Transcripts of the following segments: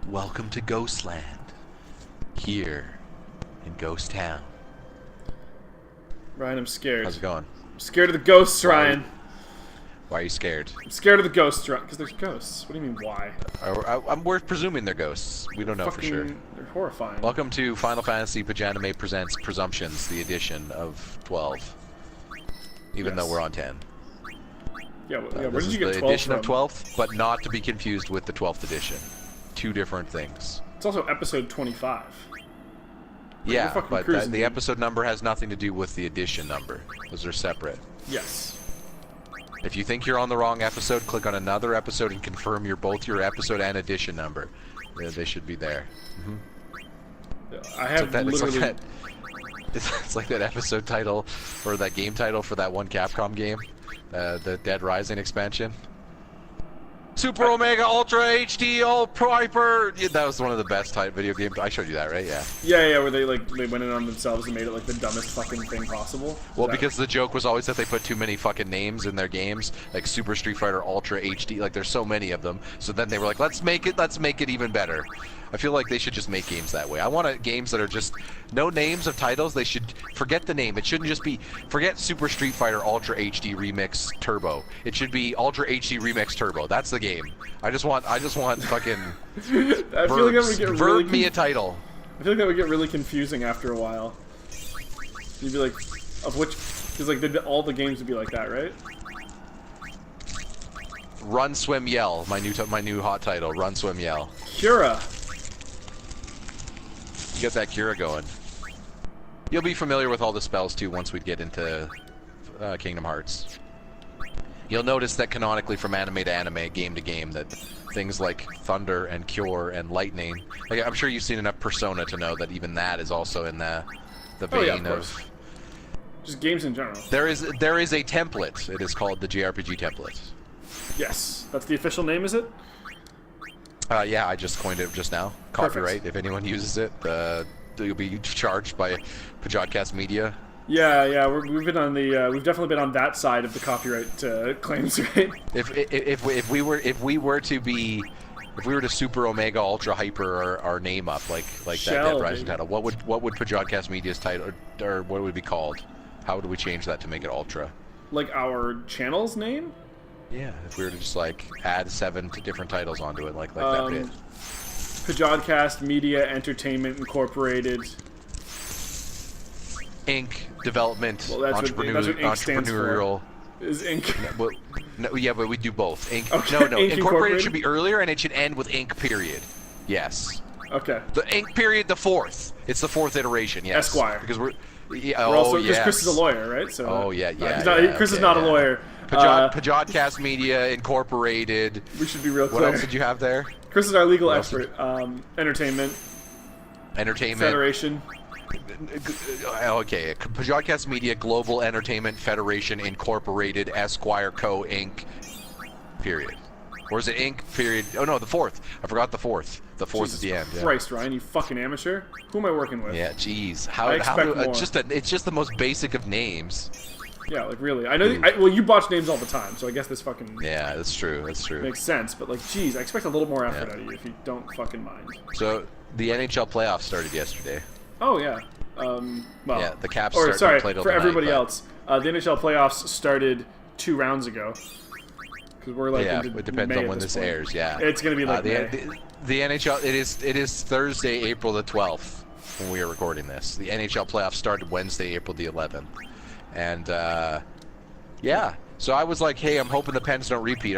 Welcome to Ghostland, here in Ghost Town. Ryan, I'm scared. How's it going? I'm scared of the ghosts, Ryan. Why are you scared? I'm scared of the ghosts, Ryan, because there's ghosts. What do you mean, why? We're presuming they're ghosts. We don't know for sure. They're horrifying. Welcome to Final Fantasy Paj-anime presents Presumptions, the edition of 12. Even though we're on 10. Yeah, where did you get 12 the edition from? of 12th, but not to be confused with the 12th edition. Two different things. It's also episode 25. Yeah, but the episode number has nothing to do with the edition number. Those are separate. Yes. If you think you're on the wrong episode, click on another episode and confirm both your episode and edition number. Yeah, they should be there. I have literally... It's like that episode title, or that game title for that one Capcom game, the Dead Rising expansion. Super Omega Ultra HD Hyper. Yeah, that was one of the best type video games. I showed you that, right? Yeah. Yeah, where they went in on themselves and made it like the dumbest fucking thing possible. Well, because the joke was always that they put too many fucking names in their games, like Super Street Fighter Ultra HD. Like there's so many of them. So then they were like, let's make it even better. I feel like they should just make games that way. I want games that are just no names of titles. They should forget the name. It shouldn't just be forget Super Street Fighter Ultra HD Remix Turbo. It should be Ultra HD Remix Turbo. That's the game. I just want fucking I feel like that would get verb me a title. I feel like that would get really confusing after a while. You'd be like, of which, because like all the games would be like that, right? Run, Swim, Yell. My new hot title. Run, Swim, Yell. Cura. You get that Cura going. You'll be familiar with all the spells too once we get into Kingdom Hearts. You'll notice that canonically from anime to anime, game to game, that things like Thunder and Cure and Lightning, like, I'm sure you've seen enough Persona to know that even that is also in the vein of just games in general. There is a template. It is called the JRPG template. Yes, that's the official name, is it? Yeah, I just coined it just now. Copyright. If anyone uses it, you'll be charged by Pajodcast Media. Yeah, we've been on the we've definitely been on that side of the copyright claims, right? If we were to Super Omega Ultra Hyper our name up like that Dead Rising title, what would Pajodcast Media's title or what would it be called? How would we change that to make it Ultra? Like our channel's name? Yeah, if we were to just like add 7 different titles onto it, like that bit. Pajodcast Media Entertainment Incorporated. Inc. Development. Well, that's what Inc. stands entrepreneurial. For. Is Inc. Yeah, but we do both. Inc. Okay. No. Incorporated should be earlier, and it should end with Inc. Period. Yes. Okay. The Inc. Period. The 4th. It's the 4th iteration. Yes. Esquire. Because we're. Yeah, because Chris is a lawyer, right? So. Chris is not a lawyer. Pajodcast Media Incorporated. We should be real clear. What else did you have there? Chris is our legal expert. Entertainment. Federation. Okay, Pajodcast Media Global Entertainment Federation Incorporated Esquire Co. Inc. Period. Or is it Inc. Period? Oh no, the 4th. I forgot the 4th. The 4th at the end. Christ, Ryan, you fucking amateur. Who am I working with? Yeah, jeez. It's just the most basic of names. Yeah, like really. I know. Well, you botch names all the time, so I guess this fucking. Yeah, that's true. Makes sense, but like, geez, I expect a little more effort out of you if you don't fucking mind. So the NHL playoffs started yesterday. Oh yeah. Well, yeah, the Caps started. Sorry, played for everybody else, the NHL playoffs started 2 rounds ago. Because we're like into it depends May on when this airs. Yeah, it's gonna be like the NHL. It is Thursday, April the 12th when we are recording this. The NHL playoffs started Wednesday, April the 11th, and yeah. So I was like, hey, I'm hoping the Pens don't repeat.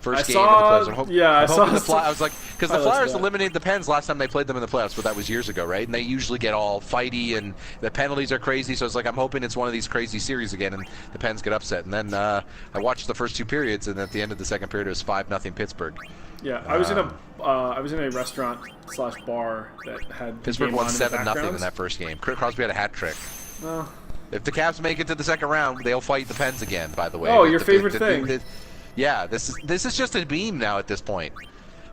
First game of the playoffs. I was like, because the Flyers eliminated the Pens last time they played them in the playoffs, but that was years ago, right? And they usually get all fighty, and the penalties are crazy. So it's like, I'm hoping it's one of these crazy series again, and the Pens get upset. And then I watched the first 2 periods, and at the end of the second period, it was 5-0 Pittsburgh. Yeah, I was in a restaurant/bar that had Pittsburgh won 7-0 in that first game. Crosby had a hat trick. Well, if the Caps make it to the second round, they'll fight the Pens again. By the way. Oh, your favorite thing. Yeah, this is just a meme now at this point.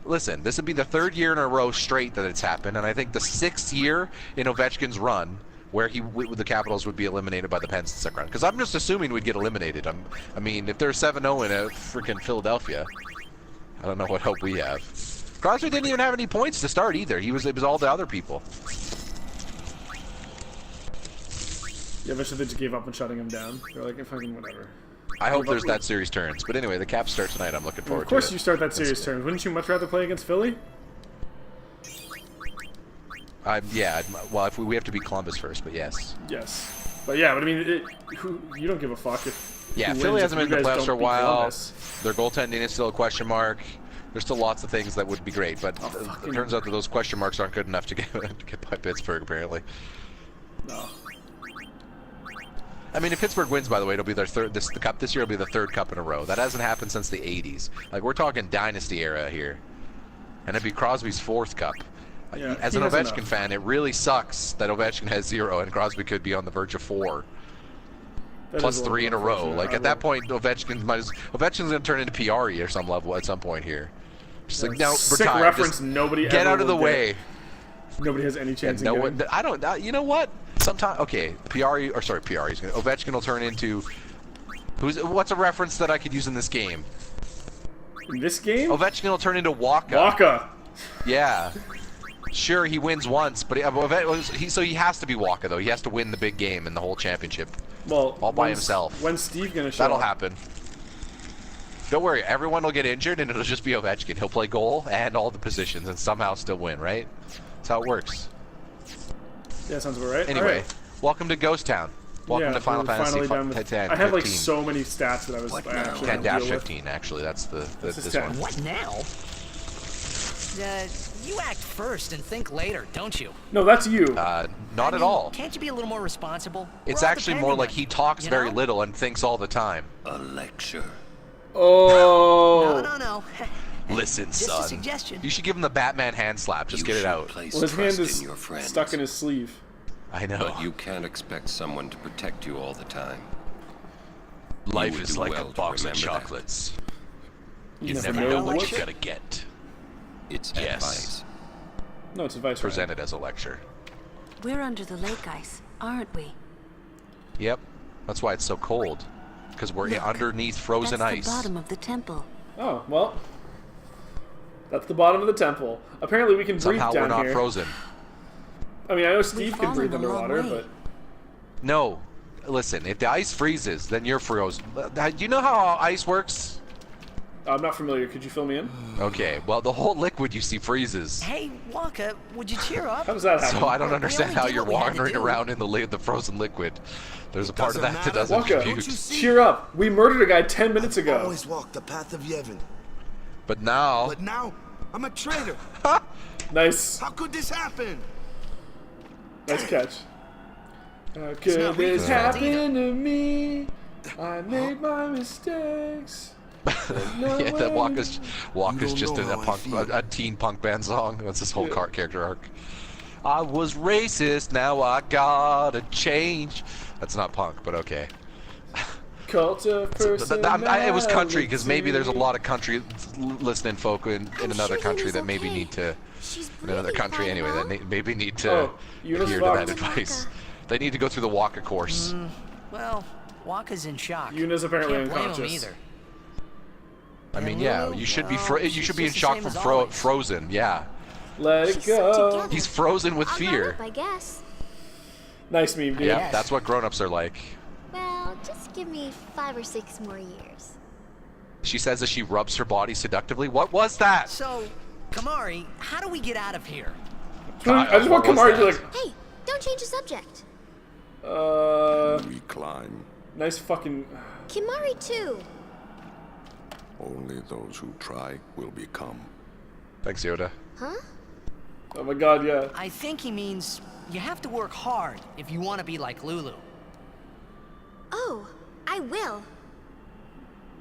listen, this would be the 3rd year in a row straight that it's happened, and I think the 6th year in Ovechkin's run where the Capitals would be eliminated by the Pens in the second round. Because I'm just assuming we'd get eliminated. I mean, if they're 7-0 in a freaking Philadelphia, I don't know what hope we have. Crosby didn't even have any points to start either. It was all the other people. Yeah, eventually they just gave up on shutting him down. They're like, fucking whatever. I hope there's that series turns. But anyway, the Caps start tonight. I'm looking forward to it. Of course you start that series turn. Wouldn't you much rather play against Philly? Yeah, well, if we have to beat Columbus first, but yes. Yes. But yeah, but I mean, you don't give a fuck if... Yeah, Philly hasn't been in the playoffs for a while. Columbus. Their goaltending is still a question mark. There's still lots of things that would be great, but it turns out that those question marks aren't good enough to get by Pittsburgh, apparently. No. I mean, if Pittsburgh wins, by the way, it'll be their third. The cup this year will be the 3rd cup in a row. That hasn't happened since the '80s. Like, we're talking dynasty era here, and it'd be Crosby's 4th cup. Yeah, as an Ovechkin fan, it really sucks that Ovechkin has 0 and Crosby could be on the verge of 4. Plus 3 in a row. Like, at that point, Ovechkin's going to turn into Piari or some level at some point here. Just like, no, sick retire. reference. Just nobody get out of the way. Nobody has any chance. No one. I don't. You know what? Sometimes, okay, Ovechkin will turn into. What's a reference that I could use in this game? In this game? Ovechkin will turn into Waka. Waka. Yeah. Sure, he wins once, but he has to be Waka though. He has to win the big game and the whole championship. Well, all by himself. When's Steve gonna show That'll up? happen. Don't worry, everyone will get injured and it'll just be Ovechkin. He'll play goal and all the positions and somehow still win, right? That's how it works. Yeah, sounds about right. Anyway, right. Welcome to Ghost Town. Welcome to Final Fantasy 10. I have like so many stats that I was actually 10-15 actually. That's this one. What now? You act first and think later, don't you? No, that's you. Not at all. Can't you be a little more responsible? It's actually more like he talks very little and thinks all the time. A lecture. Oh. No. Listen, Just son. a suggestion. You should give him the Batman hand slap. Just get it out. Well, his hand is stuck in his sleeve. I know. But you can't expect someone to protect you all the time. Life is like a box of chocolates. You never know what you're gonna get. It's advice. No, it's advice. Presented as a lecture. We're under the lake ice, aren't we? Yep. That's why it's so cold. Because we're underneath frozen ice. That's the bottom of the temple. Oh, well. That's the bottom of the temple. Apparently we can breathe down here. Somehow we're not frozen. I mean, I know Steve can breathe underwater, but... No. Listen, if the ice freezes, then you're frozen. Do you know how ice works? I'm not familiar. Could you fill me in? Okay, well, the whole liquid you see freezes. Hey, Waka, would you cheer up? How does that happen? So I don't understand how you're wandering around in the frozen liquid. There's a part of that doesn't Waka, compute. cheer up. We murdered a guy 10 minutes ago. I always walked the path of Yevon. But now... But now, I'm a traitor. Nice. How could this happen? Nice catch. How could this happen to me? I made my mistakes. Yeah, that Waka's just a teen punk band song. That's his whole character arc. I was racist, now I gotta change. That's not punk, but okay. Cult of personality. It was country, because maybe there's a lot of country listening folk in another country that maybe need to... In another country, anyway, that maybe need to adhere to that advice. They need to go through the Waka course. Well, Waka's in shock. Yuna's apparently Can't blame him unconscious. either. I mean, yeah, you should be in shock from Frozen, yeah. Let it go. He's frozen with fear. I guess. Nice meme, dude. Yeah, that's what grown-ups are like. Well, just give me 5 or 6 more years. She says as she rubs her body seductively. What was that? So, Kamari, how do we get out of here? I just want Kamari to be like, Hey, don't change the subject. We climb. nice fucking... Kimari too. Only those who try will become. Thanks, Yoda. Huh? Oh my god, yeah. I think he means you have to work hard if you want to be like Lulu. Oh, I will.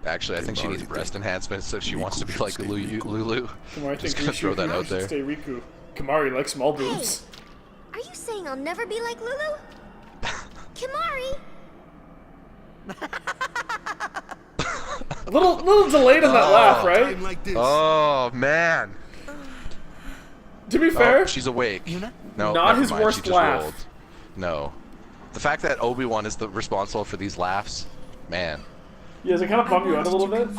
Actually, I think she needs breast enhancements if she wants to be like Lulu. Kamari Just thinks gonna throw that out there. Stay Riku. Kamari likes small boobs. Are you saying I'll never be like Lulu? Kimari? A little delayed on that laugh, right? Time like this. Oh man, To be fair, Oh, she's awake. Yuna? No, Not never his mind, worst she just laugh. rolled. No. The fact that Obi-Wan is responsible for these laughs, man. yeah, does it kind of bum you out a little bit?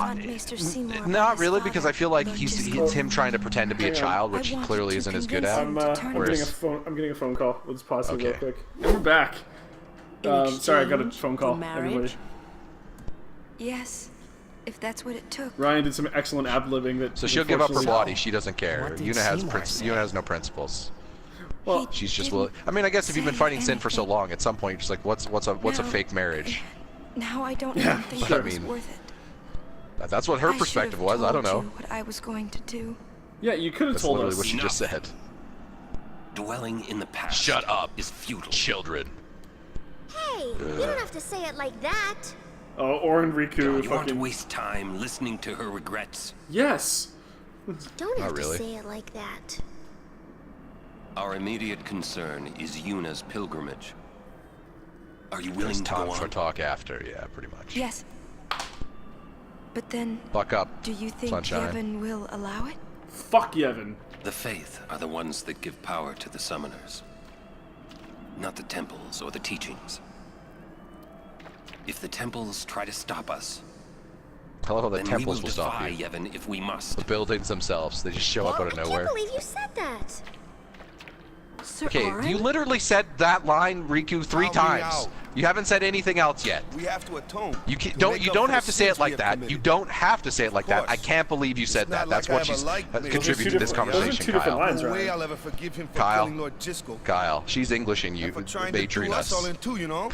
Not really, because I feel like it's him trying to pretend to be a child, which he clearly isn't as good at. I'm getting a phone call. We'll just pause it real Okay. quick. And we're back. Sorry, I got a phone call. for marriage? Everybody. Yes, if that's what it took. Ryan did some excellent ad-libbing that. So she'll give up her unfortunately- body. She doesn't care. What did Yuna Seymour has no principles. Well, She's just willing. I mean, I guess if you've been fighting sin for so long, at some point you're just like, what's a fake marriage? Now I don't Yeah, even think but I it was mean, worth it. That's what her I should perspective have was. I don't told know. you what I was going to do. yeah, you could have That's told literally us. what she just said. Dwelling in the past Shut up, is futile. children. Hey, you don't have to say it like that. Oh, Orin Riku You want to fucking. waste time listening to her regrets? Yes. Don't have really. to say it like that. Our immediate concern is Yuna's pilgrimage. Are you willing There's to go talk for on? talk after. Yeah, pretty much. Yes. But then, Buck up. do you think Sunshine. Yevon will allow it? Fuck Yevon. The Faith are the ones that give power to the summoners, not the temples or the teachings. If the temples try to stop us, I love how the then we temples will will stop defy you. Yevon if we must. The buildings themselves, they just show up out of I nowhere. can't believe you said that. Sir Okay, Orin? you literally said that line, Riku, 3 Count me times. out. You haven't said anything else yet. We have to atone. You make up don't for have the to say sins it like we have that. committed. You don't have to say it like that. I course. can't believe you said It's that. not That's like I what ever she's liked me. contributed to this Those are conversation, two different Kyle. lines, No way Ryan. I'll ever forgive him for Kyle. killing Lord Jisco. Kyle, she's Englishing you, For trying to do us all Beatrice. in two, you know?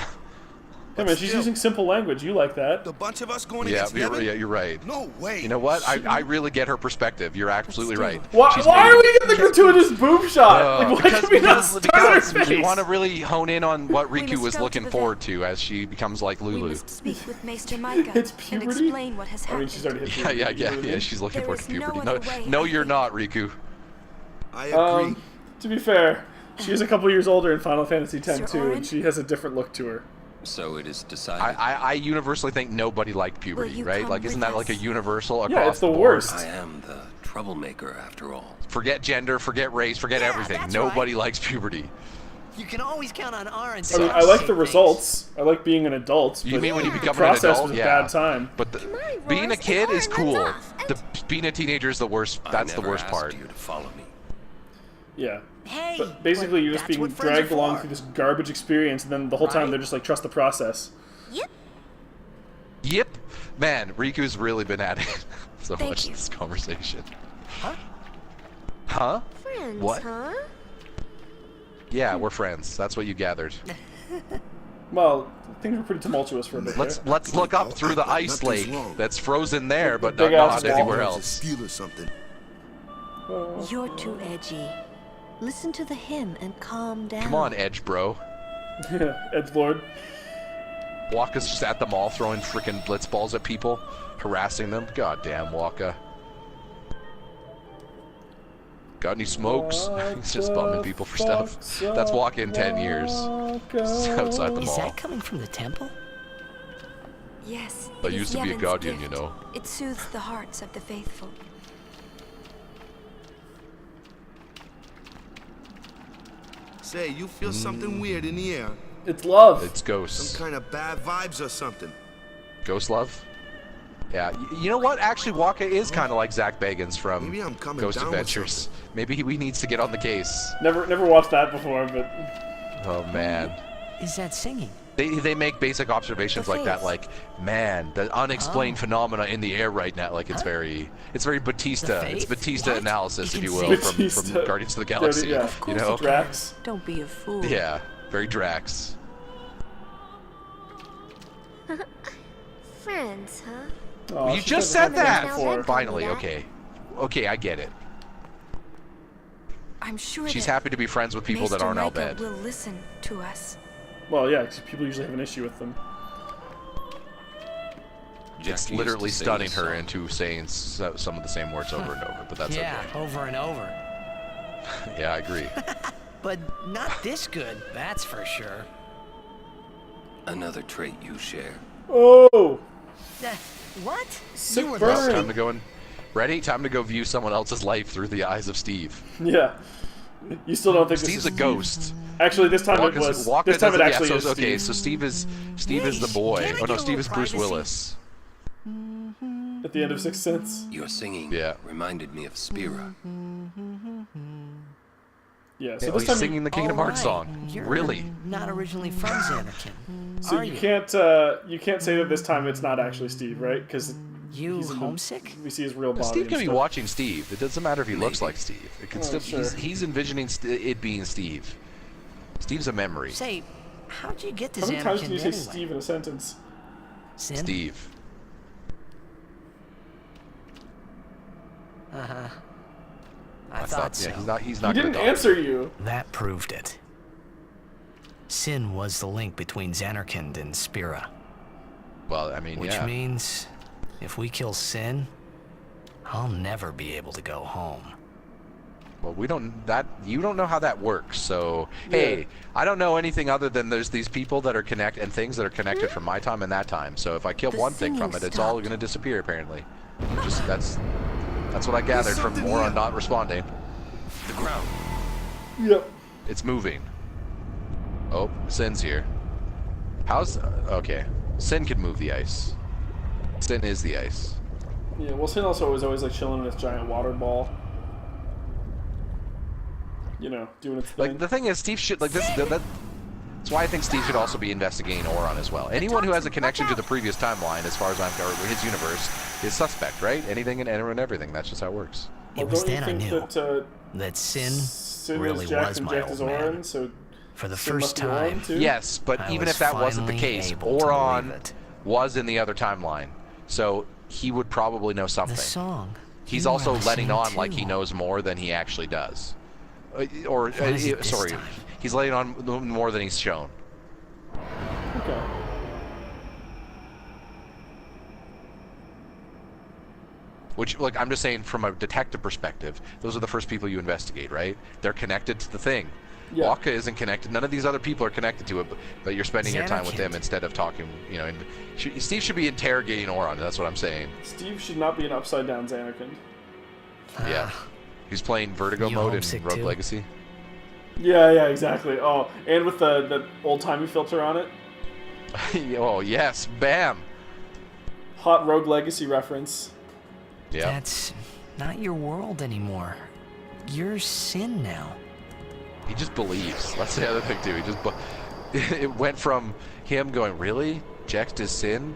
Hey man, she's using simple language. You like that? The bunch of us going Yeah, against Yevon? you're right. No way. You know what? I really get her perspective. You're absolutely right. Why She's are made- we getting the gratuitous boob shot? Like, why because can we not start her we face? want to really hone in on what We Riku must was go to looking the forward vet. to as she becomes like We Lulu. must speak with Maester Micah It's and puberty? explain what has I happened. mean, she's already hit Yeah, puberty, you know what I mean? she's looking There forward is to no puberty. other way, No, I you're think. not, Riku. I agree. To be fair, she is a couple years older in Final Fantasy X Sir too, Orin? and she has a different look to her. So it is decided. I universally think nobody liked puberty, you right? come Like, isn't with that like a us? universal across Yeah, it's the board? worst. I am the troublemaker after all. Forget gender, forget race, forget Yeah, everything. that's Nobody likes puberty. You can always count on Aaron. I mean, I like the results. I like being an adult. You but mean when you the become an process adult? was a Yeah. bad time. But on, being a Royce, kid is it's Orin, cool. runs off. Being a teenager is the worst. That's I the never worst asked part. you to follow me. Yeah. Hey, But basically, you're just that's being what friends dragged are along for. through this garbage experience, and then the whole time Right. they're just like, trust the process. Yep. Yep. Man, Riku's really been at it so Thank much in you. this conversation. Huh? Huh? Friends, What? huh? Yeah, we're friends. That's what you gathered. Well, things were pretty tumultuous for a bit Let's there. let's look up through the ice Nothing's lake wrong. that's frozen there, but big not ass wall. anywhere There's a else. steal or something. You're too edgy. Listen to the hymn and calm down. Come on, Edge bro. Edgelord. Waka's just at the mall throwing freaking blitz balls at people, harassing them. God damn, Waka. Got any smokes? He's just bumming people for stuff. That's Waka in 10 years. Just outside the Is mall. that coming from the temple? Yes. I it is used to be a Yevon's guardian, gift. you know. It soothes the hearts of the faithful. Say, you feel something weird in the air. It's love. It's ghosts. Some kind of bad vibes or something. Ghost love? Yeah, you know what? Actually, Waka is kind of like Zach Bagans from Maybe I'm coming Ghost down with Adventures. Maybe he needs to get on the case. Never watched that before, but Oh man, Is that singing? they make basic observations like that, faith. like man, the unexplained phenomena in the air right now. Like it's very Batista. The It's faith? Batista What? analysis, You if you can will, sing? from Batista. Guardians of the Galaxy. Yeah. Of You course know? you can. Drax. Don't be a fool. Yeah, very Drax. Friends, huh? Oh, You she's just never said had that. friends before. Finally, that. okay, I get it. I'm sure She's that happy to be friends with people that Maester aren't Micah Albed. will listen to us. Well, yeah, 'cause people usually have an issue with them. It's Jack used literally to sing stunning this her song. into saying some of the same words over and over, but that's Yeah, okay. over and over. Yeah, I agree. But not this good, that's for sure. Another trait you share. Oh, What? sick Well, burn. time to go and Ready? Time to go view someone else's life through the eyes of Steve. Yeah. You still don't think Steve's this a is ghost. Actually, this time it was. This time it actually is okay, Steve. so Steve is the boy. Can I Oh no, get a Steve little is Bruce privacy? Willis. At the end of Sixth Sense. Your singing Yeah. reminded me of Spira. Yeah. So Oh, this he's time singing the Kingdom All Hearts right, song. You're Really? not originally from Xanarkand, So are you you? can't say that this time it's not actually Steve, right? Because You homesick? we see his real body. Steve and can be stuff. watching Steve. It doesn't matter if he looks Maybe. like Steve. It can Oh, still. sure. He's envisioning it being Steve. Steve's a memory. Say, how'd you get to How many times can Xanarkand you say anyway? Steve in a sentence? Sin? Steve. Uh-huh. I thought so. Yeah, he's He not. didn't gonna answer you. That proved it. Sin was the link between Xanarkand and Spira. Well, I mean, Which yeah. means, if we kill Sin, I'll never be able to go home. Well, you don't know how that works. So, hey, I don't know anything other than there's these people that are connected and things that are connected from my time and that time. So if I kill The one thing from singing it, it's all stopped. going to disappear apparently. Just that's what I gathered from Moron not responding. The ground. Yep. It's moving. Oh, Sin's here. How's okay? Sin can move the ice. Sin is the ice. Yeah. Well, Sin also was always like chilling in this giant water ball. You know, doing its thing. Like the thing is, Steve should like this. That's why I think Steve should also be investigating Oron as well. Anyone who has a connection to the previous timeline, as far as I'm concerned, his universe, is suspect, right? Anything and everything. That's just how it works. Well, It was don't you then I think knew that, that Sin Sin really is Jack was and my Jack old is man. Orin, so For the Sin first must be Orin, time, too? Yes, but I even was if that wasn't the finally case, able to Oron believe it. was in the other timeline, so he would probably know the something. song. He's you also wanna letting sing on like too. he knows more than he actually does. What is it this Sorry, time? he's letting on more than he's shown. okay. Which, like, I'm just saying from a detective perspective, those are the first people you investigate, right? They're connected to the thing. Yeah. Waka isn't connected. None of these other people are connected to it, but you're spending your time with them Xanarkand. instead of talking, you know. Steve should be interrogating Oron, that's what I'm saying. Steve should not be an upside down Xanarkand. Yeah. He's playing Vertigo You mode in homesick Rogue too? Legacy. Yeah, exactly. Oh, and with the old timey filter on it. Oh, yes. Bam. Hot Rogue Legacy reference. Yeah. That's not your world anymore. You're Sin now. He just believes. That's the other thing, too. It went from him going, really? Jext is Sin?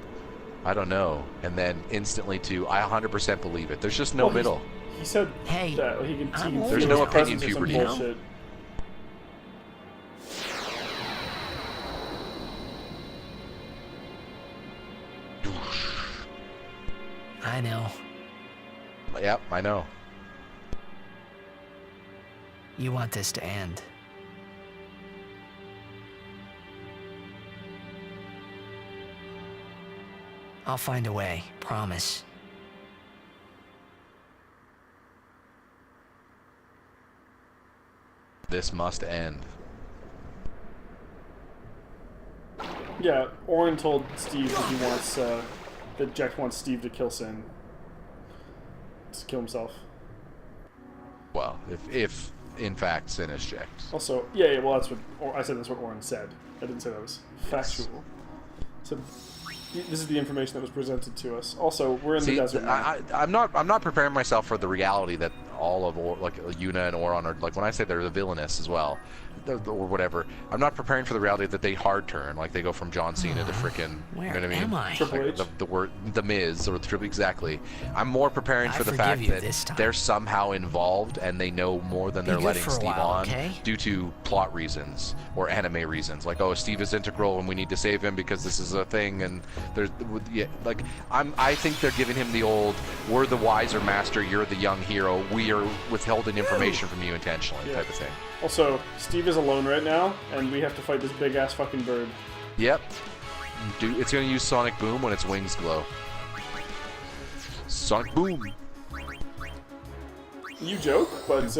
I don't know. And then instantly to, I 100% believe it. There's just no Well, middle. He said Hey, that he can I'm feel old There's his no presence opinion or some puberty. bullshit. I know. Yep, I know. You want this to end. I'll find a way, promise. This must end. Yeah, Orin told Steve that he wants that Jack wants Steve to kill Sin. To kill himself. Well, if in fact Sin is Jext. Also, yeah, well, that's what I said. That's what Orin said. I didn't say that was factual. So this is the information that was presented to us. Also, we're in the desert. now. I'm not preparing myself for the reality that all of Yuna and Oron are, like, when I say they're the villainous as well, or whatever. I'm not preparing for the reality that they hard turn, like they go from John Cena to freaking, Where you know what I mean? am I? Triple Like H. the word the Miz or the Triple, exactly. I'm more preparing I for the forgive fact you that this time. they're somehow involved and they know more than Be they're good letting for a Steve while, on okay? due to plot reasons or anime reasons. Like, oh, Steve is integral and we need to save him because this is a thing. And there's, yeah, like, I think they're giving him the old, we're the wiser master, you're the young hero, we are withholding information from you intentionally type of thing. Also, Steve is alone right now, and we have to fight this big ass fucking bird. Yep. Dude, it's gonna use Sonic Boom when its wings glow. Sonic Boom. You joke, but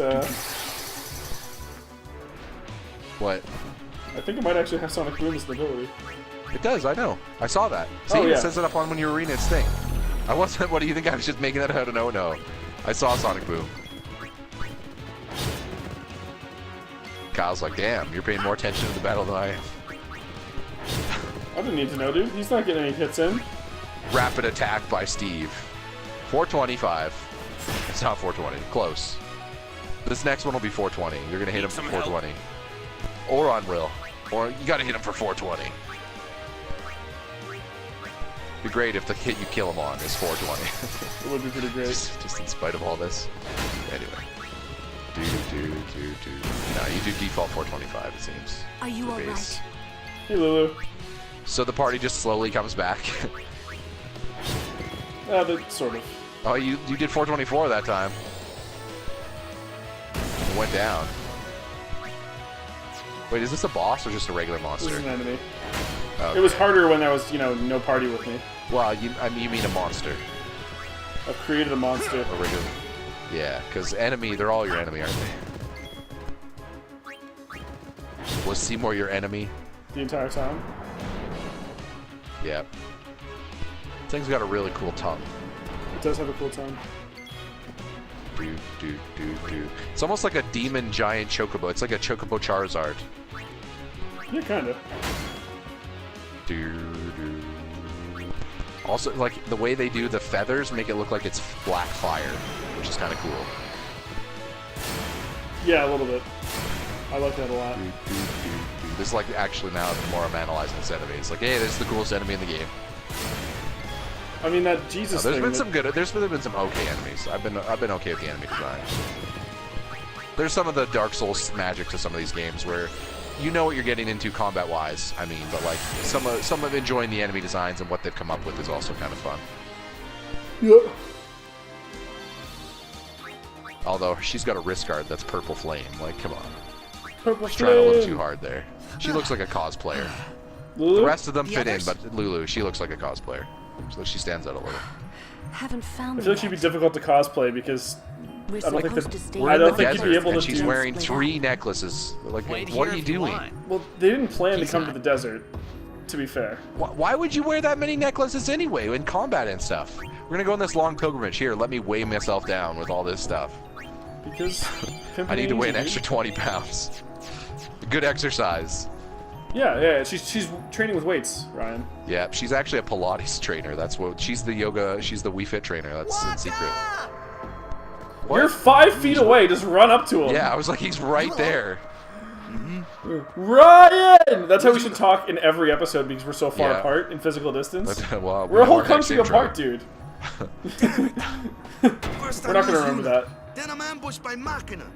What? I think it might actually have Sonic Boom as an ability. It does, I know. I saw that. See, Oh, yeah. it says it up on when you arena its thing. I wasn't. What do you think? I was just making that out of no. I saw Sonic Boom. Kyle's like, damn, you're paying more attention to the battle than I am. I didn't need to know, dude. He's not getting any hits in. Rapid attack by Steve. 425. It's not 420. Close. This next one will be 420. You're going to hit him for 420. Or Unreal. Or you got to hit him for 420. It'd be great if the hit you kill him on is 420. It would be pretty great. just in spite of all this. Anyway. No, you do default 425, it seems. Are you all base. right? Hey, Lulu. So the party just slowly comes back. Sort of. Oh, you did 424 that time. It went down. Wait, is this a boss or just a regular monster? This is an enemy. Okay. It was harder when there was, no party with me. Well, you mean a monster. I've created a monster. A regular. Yeah, because enemy, they're all your enemy, aren't they? Was Seymour your enemy? The entire time? Yep. Thing's got a really cool tongue. It does have a cool tongue. Do. It's almost like a demon giant chocobo. It's like a chocobo Charizard. Yeah, kinda. Do. Also, like, the way they do the feathers make it look like it's black fire, which is kind of cool. Yeah, a little bit. I like that a lot. This is like, actually now, the more I'm analyzing this enemy, it's like, hey, this is the coolest enemy in the game. I mean, that Jesus There's thing... been some good, there's been some okay enemies. I've been okay with the enemy design. There's some of the Dark Souls magic to some of these games where you know what you're getting into combat-wise, I mean, but like, some of enjoying the enemy designs and what they've come up with is also kind of fun. Yeah. Although, she's got a wrist guard that's purple flame, like, come on. Purple She's trying a little flame. too hard there. She looks like a cosplayer. Lulu? The rest of them fit in, but Lulu, she looks like a cosplayer. So she stands out a little. Haven't found I feel like she'd be difficult to cosplay because We're I don't think supposed that- to stay We're I in don't the think you'd be desert, able and to she's do- wearing 3 necklaces. Like, what are you doing? Well, they didn't plan to He's come not. to the desert, to be fair. Why would you wear that many necklaces anyway in combat and stuff? We're gonna go on this long pilgrimage. Here, let me weigh myself down with all this stuff. Because I need to weigh an pimping extra 20 pounds. Good exercise. Yeah, she's training with weights, Ryan. Yeah, she's actually a Pilates trainer. That's what she's the yoga. She's the Wii Fit trainer. That's in secret. You're 5 feet away. Just run up to him. Yeah, I was like, he's right there. Ryan! That's how we should talk in every episode because we're so far Yeah. apart in physical distance. Well, We're a whole know our next country intro. apart, dude. First We're not gonna remember that. Then I'm ambushed by Machina.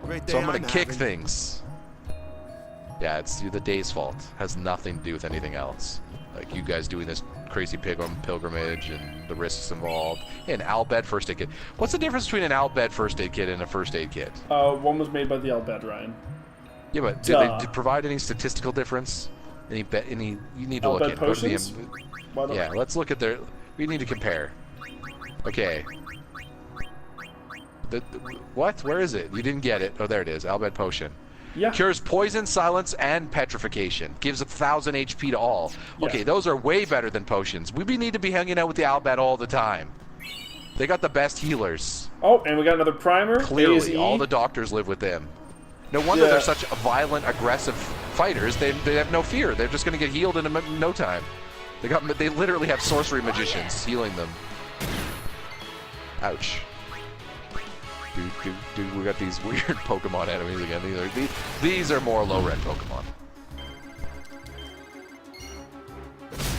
Right So there, I'm gonna kick having- things. Yeah, it's the day's fault. Has nothing to do with anything else. Like you guys doing this crazy pilgrimage and the risks involved. Yeah, an Al-Bed first aid kit. What's the difference between an Al-Bed first aid kit and a first aid kit? One was made by the Al-Bed, Ryan. Yeah, but did they provide any statistical difference? You need to look Al-Bed at. Go to the- potions? Why don't- Yeah, let's look at their. We need to compare. Okay. What? Where is it? You didn't get it. Oh, there it is. Al-Bed potion. Yeah. Cures poison, silence, and petrification. Gives 1,000 HP to all. Yeah. Okay, those are way better than potions. We need to be hanging out with the Al-Bed all the time. They got the best healers. Oh, and we got another primer. Clearly, AZE. all the doctors live with them. No wonder Yeah. they're such violent, aggressive fighters. They have no fear. They're just going to get healed in no time. They literally have sorcery magicians healing them. Ouch. Dude, we got these weird Pokemon enemies again. These are more low-rent Pokemon.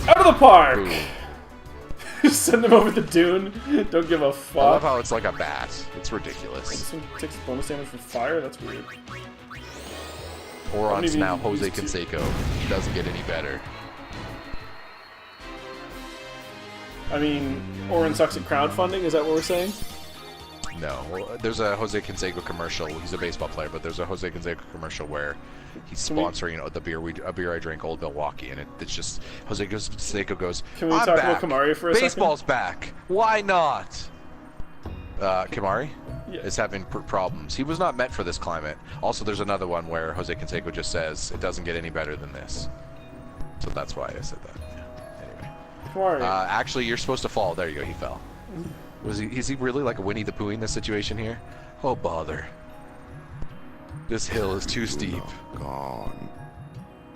Out of the park! Boom. Send them over the dune. Don't give a I love fuck. how it's like a bat. It's ridiculous. This one takes bonus damage from fire? That's weird. Oron's even now Jose used to- Canseco. He doesn't get any better. I mean, Orin sucks at crowdfunding, is that what we're saying? No, well, there's a Jose Canseco commercial. He's a baseball player, but there's a Jose Canseco commercial where he's Can we- sponsoring a beer I drink, Old Milwaukee, and it's just Jose Canseco goes. Can we I'm talk back. about Kamari for a Baseball's back. Why not? Kamari Yeah. is having problems. He was not meant for this climate. Also, there's another one where Jose Canseco just says it doesn't get any better than this. So that's why I said that. Yeah. Anyway. Kamari. Actually, you're supposed to fall. There you go. He fell. Is he really like a Winnie the Pooh in this situation here? Oh, bother. This hill is too steep. Gone.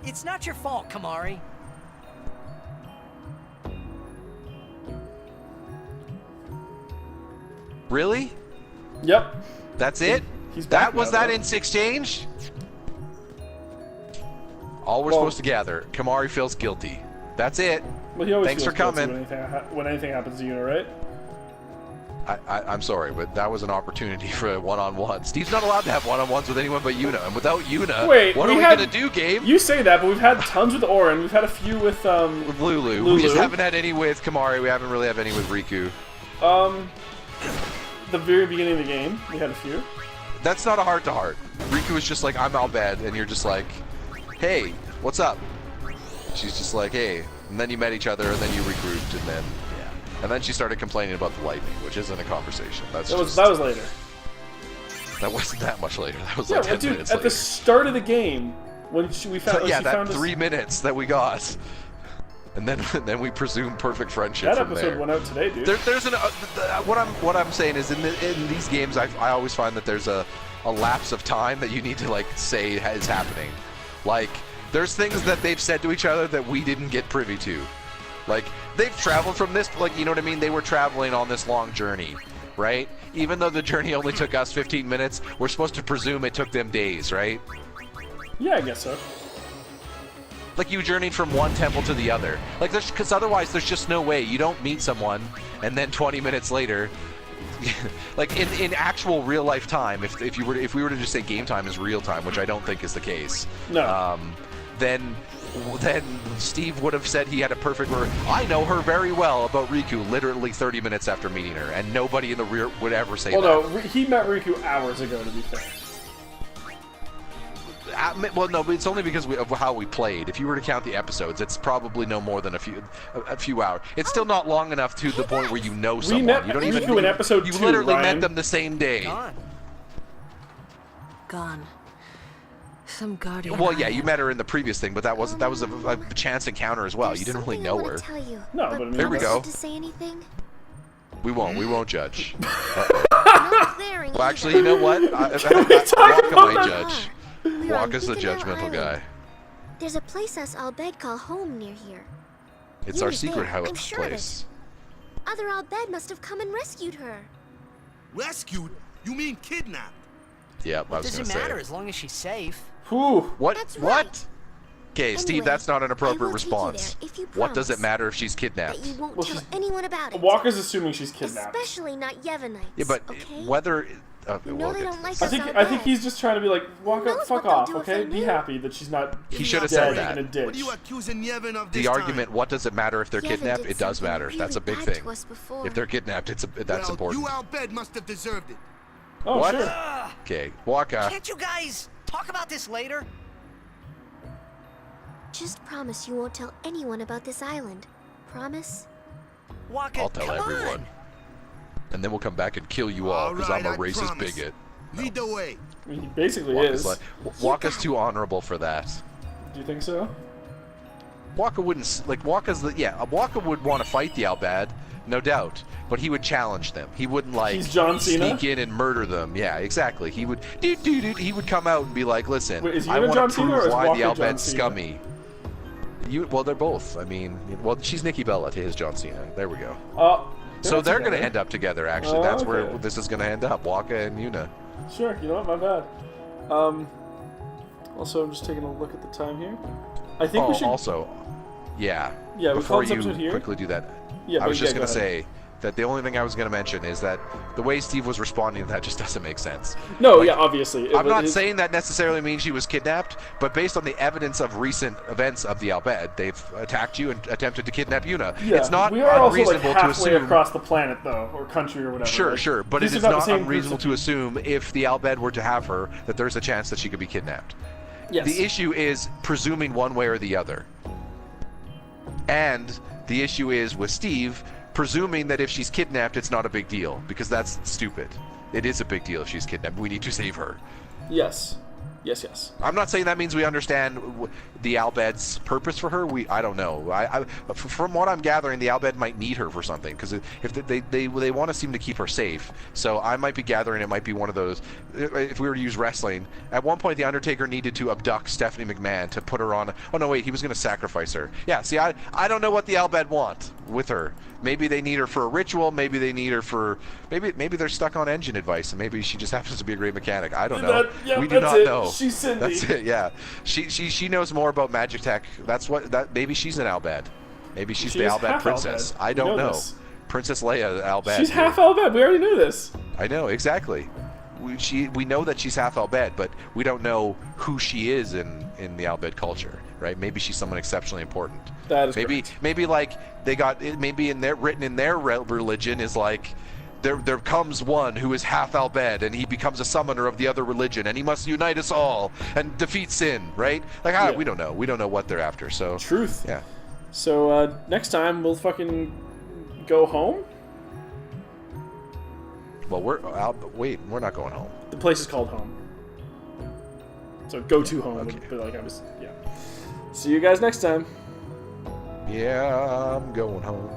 It's not your fault, Kamari. Really? Yep. That's it? He's back That was now, that though. exchange? All we're supposed to gather. Kamari feels guilty. That's it. Well, he always Thanks feels for coming. guilty when anything happens to Yuna, right? I'm sorry, but that was an opportunity for a one-on-one. Steve's not allowed to have one-on-ones with anyone but Yuna, and without Yuna, what are we gonna do, Gabe? You say that, but we've had tons with Orin. We've had a few with With Lulu. We just haven't had any with Kamari. We haven't really had any with Riku. The very beginning of the game, we had a few. That's not a heart-to-heart. Riku is just like, I'm all bad, and you're just like, hey, what's up? She's just like, hey. And then you met each other, and then you regrouped, and then, yeah. And then she started complaining about the lightning, which isn't a conversation. That was later. That wasn't that much later. That was Yeah, like 10 dude, minutes at later. the start of the game, when we found, Yeah, she that found us, 3 minutes that we got. And then we presume perfect friendship that from episode there. went out today, dude. There's an what I'm saying is in these games I always find that there's a lapse of time that you need to like say is happening. Like there's things that they've said to each other that we didn't get privy to. Like they've traveled from this, like, you know what I mean? They were traveling on this long journey, right? Even though the journey only took us 15 minutes, we're supposed to presume it took them days, right? Yeah, I guess so. Like you journeyed from one temple to the other. Like because otherwise there's just no way. You don't meet someone and then 20 minutes later, like in actual real life time, if we were to just say game time is real time, which I don't think is the case. No. Then Steve would have said he had a perfect. I know her very well about Riku, literally 30 minutes after meeting her, and nobody in the rear would ever say that. Well, no, he met Riku hours ago, to be fair. Well, no, but it's only because of how we played. If you were to count the episodes, it's probably no more than a few hours. It's still not long enough to the point where you know someone. met You don't even. Riku in episode You 2, literally Ryan. met them the same day. Gone. Some guardian. Well, yeah, you met her in the previous thing, but that was a chance encounter as well. You didn't really know her. Tell you, No, but I mean, There we go. To say anything? We won't judge. Not glaring Well, either. actually, you know what? Waka might judge. We're on Waka's the Beacon Hill judgmental Island. guy. There's a place us Al Bhed call home near here. It's our Yuna's secret there, house I'm sure of place. it. Other Al Bhed must have come and rescued her. Rescued? You mean kidnapped? Yeah, I was Doesn't gonna matter say. as long as she's safe. Whew. What? That's What? right. Okay, Steve, Anyway, that's not an I appropriate will take you there response. if you What does it promise matter if she's that kidnapped? you won't Well, tell she's- anyone about it. Walker's assuming she's kidnapped. Especially not Yevonites. Yeah, but okay? whether. Okay, You we'll know they get don't to like this. us I think he's just trying to be like, Walker, knows fuck what they'll off, do if okay? they Be knew. happy that she's not He should have dead said that. in a ditch. What are you accusing Yevon of this The time? argument, what does it matter if they're Yevon kidnapped? did It does something matter. That's a really big bad thing. to us before. If they're kidnapped, that's Well, important. You Al Bhed must have deserved it. Oh, What? sure. Okay, Waka. Can't you guys talk about this later? Just promise you won't tell anyone about this island. Promise? Waka, I'll tell come everyone. on. And then we'll come back and kill you all because I'm a I racist promise. bigot. Lead the way. I mean, he basically Waka's is. like, Waka's too honorable for that. Do you think so? Waka wouldn't like Waka would want to fight the Albad, no doubt, but he would challenge them. He wouldn't like He's John Cena? sneak in and murder them. Yeah, exactly. He would he would come out and be like, "Listen, Wait, is he I even want John to Cena prove or is why the Waka John Albad's Cena? scummy." Well, they're both. I mean, well, she's Nikki Bella to his John Cena. There we go. So they're going to end up together. Actually, Oh, that's okay. where this is going to end up. Waka and Yuna. Sure, you know what? My bad. Also, I'm just taking a look at the time here. I think we should. Also, yeah. Yeah, we Before called this you episode here. quickly do that, Yeah, I was but just yeah, going to go ahead. say that the only thing I was going to mention is that the way Steve was responding to that just doesn't make sense. No, Like, yeah, obviously. I'm not saying that necessarily means she was kidnapped, but based on the evidence of recent events of the Albed, they've attacked you and attempted to kidnap Yuna. Yeah, It's not we are also like unreasonable to halfway assume. across the planet, though, or country, or whatever. Sure, like, sure, but these it are is the not same unreasonable groups to of- assume if the Albed were to have her that there's a chance that she could be kidnapped. Yes. The issue is presuming one way or the other. And the issue is with Steve presuming that if she's kidnapped, it's not a big deal because that's stupid. It is a big deal if she's kidnapped. We need to save her. Yes. Yes, yes. I'm not saying that means we understand the Albed's purpose for her. I don't know. From what I'm gathering, the Albed might need her for something, because if they want to seem to keep her safe. So I might be gathering it might be one of those. If we were to use wrestling, at one point the Undertaker needed to abduct Stephanie McMahon to put her on. Oh no, wait, he was going to sacrifice her. Yeah. See, I don't know what the Albed want with her. Maybe they need her for a ritual. Maybe they need her for maybe they're stuck on engine advice, and maybe she just happens to be a great mechanic. I don't know. We do not know. She's Cindy. That's it. Yeah, she knows more about magic tech. Maybe she's an Albed. Maybe she's the Albed princess. Albed. I don't know. This. Princess Leia Albed. She's half Albed. We already knew this. I know exactly. We know that she's half Albed, but we don't know who she is in the Albed culture, right? Maybe she's someone exceptionally important. That is maybe like they got maybe written in their religion is like there comes one who is half Albed and he becomes a summoner of the other religion and he must unite us all and defeat sin, right? Like we don't know what they're after. So truth. Yeah. So next time we'll fucking go home. Well, we're not going home. The place is called home. So go to home. Okay. But See you guys next time. Yeah, I'm going home.